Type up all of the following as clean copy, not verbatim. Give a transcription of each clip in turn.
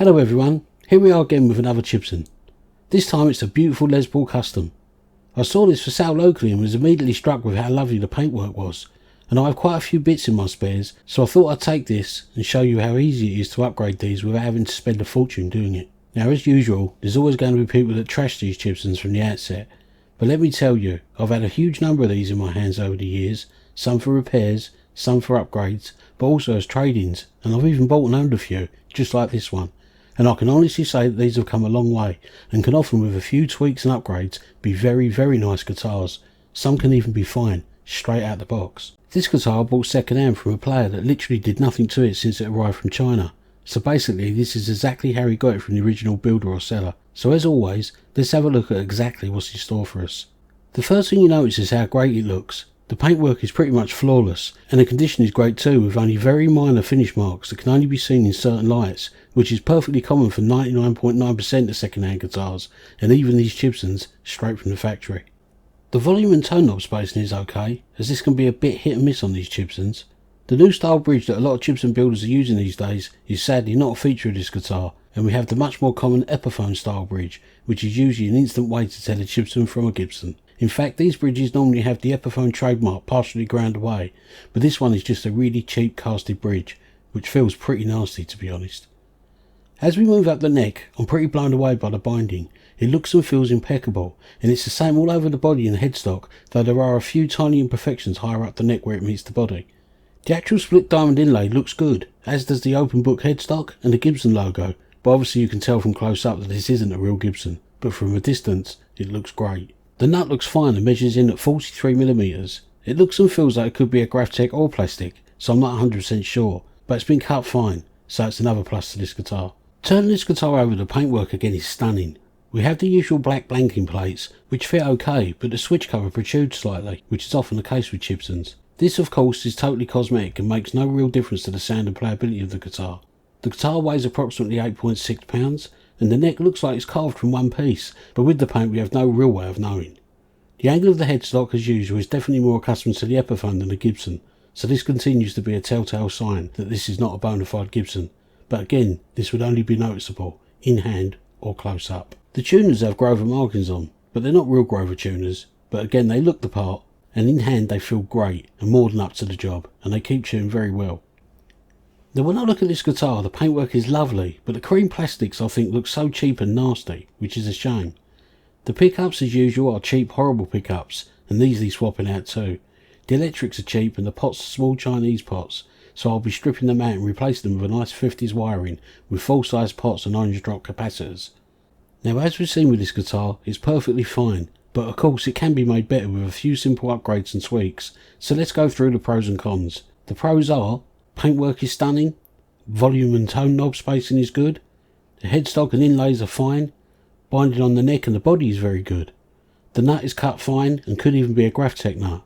Hello everyone, here we are again with another Chibson. This time it's a beautiful Les Paul Custom. I saw this for sale locally and was immediately struck with how lovely the paintwork was, and I have quite a few bits in my spares, so I thought I'd take this and show you how easy it is to upgrade these without having to spend a fortune doing it. Now as usual, there's always going to be people that trash these Chibsons from the outset, but let me tell you, I've had a huge number of these in my hands over the years, some for repairs, some for upgrades, but also as trade-ins, and I've even bought and owned a few, just like this one. And I can honestly say that these have come a long way and can often, with a few tweaks and upgrades, be very, very nice guitars. Some can even be fine, straight out the box. This guitar I bought second hand from a player that literally did nothing to it since it arrived from China. So basically this is exactly how he got it from the original builder or seller. So as always, let's have a look at exactly what's in store for us. The first thing you notice is how great it looks. The paintwork is pretty much flawless, and the condition is great too, with only very minor finish marks that can only be seen in certain lights, which is perfectly common for 99.9% of second-hand guitars, and even these Chibsons straight from the factory. The volume and tone knob spacing is okay, as this can be a bit hit and miss on these Chibsons. The new style bridge that a lot of Chibson builders are using these days is sadly not a feature of this guitar, and we have the much more common Epiphone style bridge, which is usually an instant way to tell a Chibson from a Gibson. In fact, these bridges normally have the Epiphone trademark partially ground away, but this one is just a really cheap casted bridge, which feels pretty nasty to be honest. As we move up the neck, I'm pretty blown away by the binding. It looks and feels impeccable, and it's the same all over the body and headstock, though there are a few tiny imperfections higher up the neck where it meets the body. The actual split diamond inlay looks good, as does the open book headstock and the Gibson logo, but obviously you can tell from close up that this isn't a real Gibson, but from a distance it looks great. The nut looks fine and measures in at 43mm. It looks and feels like it could be a Graphtec or plastic, so I'm not 100% sure, but it's been cut fine, so it's another plus to this guitar. Turning this guitar over, the paintwork again is stunning. We have the usual black blanking plates, which fit okay, but the switch cover protrudes slightly, which is often the case with Chibsons. This of course is totally cosmetic and makes no real difference to the sound and playability of the guitar. The guitar weighs approximately 8.6 pounds, and the neck looks like it's carved from one piece, but with the paint we have no real way of knowing. The angle of the headstock as usual is definitely more accustomed to the Epiphone than the Gibson, so this continues to be a telltale sign that this is not a bona fide Gibson, but again this would only be noticeable in hand or close up. The tuners have Grover markings on, but they're not real Grover tuners, but again they look the part, and in hand they feel great and more than up to the job, and they keep tuned very well. Now when I look at this guitar, the paintwork is lovely, but the cream plastics I think look so cheap and nasty, which is a shame. The pickups as usual are cheap, horrible pickups, and these need swapping out too. The electrics are cheap and the pots are small Chinese pots, so I'll be stripping them out and replacing them with a nice 50s wiring with full size pots and orange drop capacitors. Now as we've seen with this guitar, it's perfectly fine, but of course it can be made better with a few simple upgrades and tweaks, so let's go through the pros and cons. The pros are: paintwork is stunning, volume and tone knob spacing is good, the headstock and inlays are fine, binding on the neck and the body is very good, the nut is cut fine and could even be a Graphtec nut.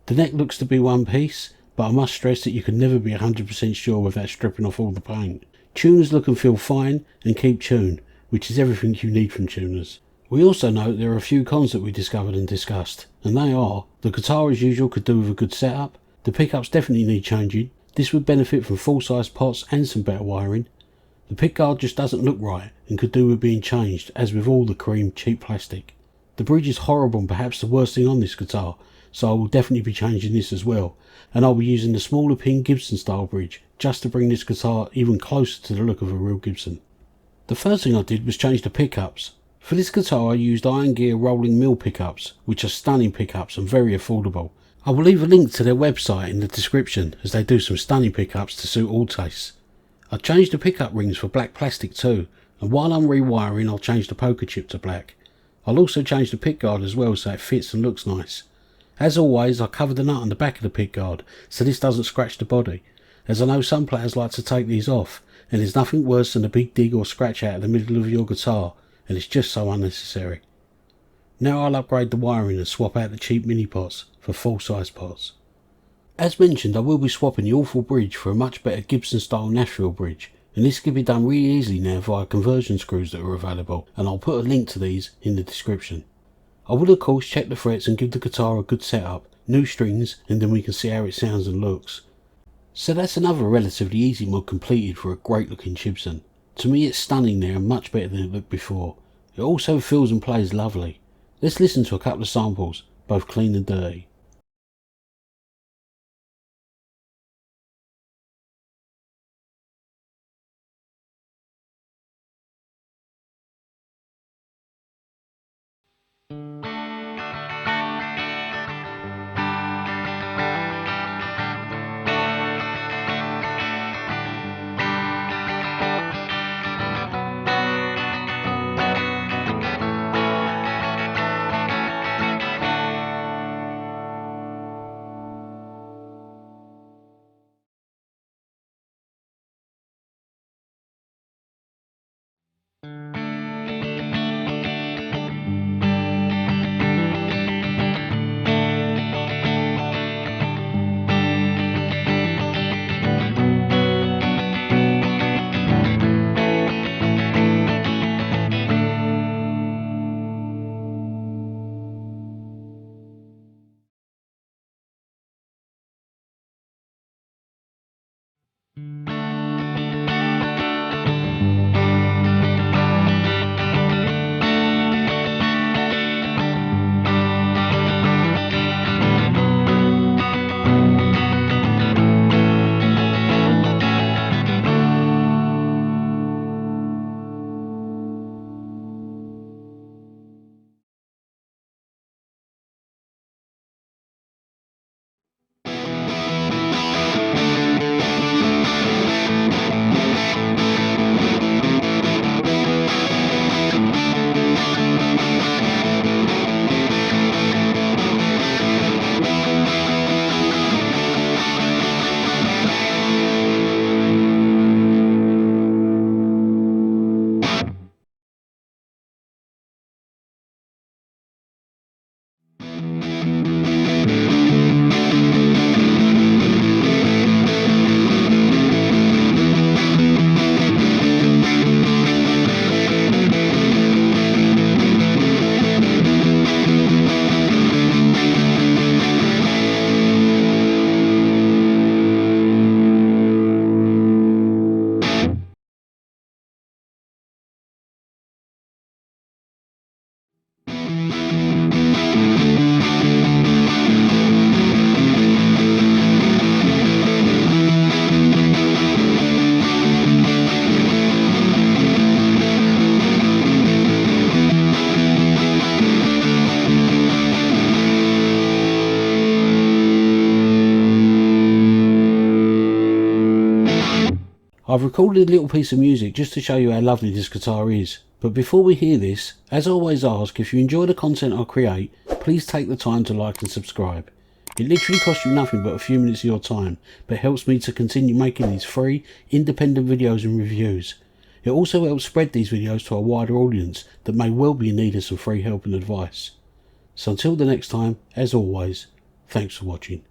The neck looks to be one piece, but I must stress that you can never be 100% sure without stripping off all the paint. Tuners look and feel fine and keep tuned, which is everything you need from tuners. We also note there are a few cons that we discovered and discussed, and they are: the guitar as usual could do with a good setup, the pickups definitely need changing, this would benefit from full size pots and some better wiring, the pickguard just doesn't look right and could do with being changed, as with all the cream cheap plastic. The bridge is horrible and perhaps the worst thing on this guitar, so I will definitely be changing this as well, and I'll be using the smaller pin Gibson style bridge just to bring this guitar even closer to the look of a real Gibson. The first thing I did was change the pickups. For this guitar I used Iron Gear rolling mill pickups, which are stunning pickups and very affordable. I will leave a link to their website in the description, as they do some stunning pickups to suit all tastes. I changed the pickup rings for black plastic too, and while I'm rewiring I'll change the poker chip to black. I'll also change the pickguard as well so it fits and looks nice. As always, I covered the nut on the back of the pickguard so this doesn't scratch the body, as I know some players like to take these off, and there's nothing worse than a big dig or scratch out of the middle of your guitar, and it's just so unnecessary. Now I'll upgrade the wiring and swap out the cheap mini pots for full size pots. As mentioned, I will be swapping the awful bridge for a much better Gibson style Nashville bridge, and this can be done really easily now via conversion screws that are available, and I'll put a link to these in the description. I will of course check the frets and give the guitar a good setup, new strings, and then we can see how it sounds and looks. So that's another relatively easy mod completed for a great looking Chibson. To me it's stunning there and much better than it looked before. It also feels and plays lovely. Let's listen to a couple of samples, both clean and dirty. I've recorded a little piece of music just to show you how lovely this guitar is, but before we hear this, as I always ask, if you enjoy the content I create, please take the time to like and subscribe. It literally costs you nothing but a few minutes of your time, but helps me to continue making these free, independent videos and reviews. It also helps spread these videos to a wider audience that may well be in need of some free help and advice. So until the next time, as always, thanks for watching.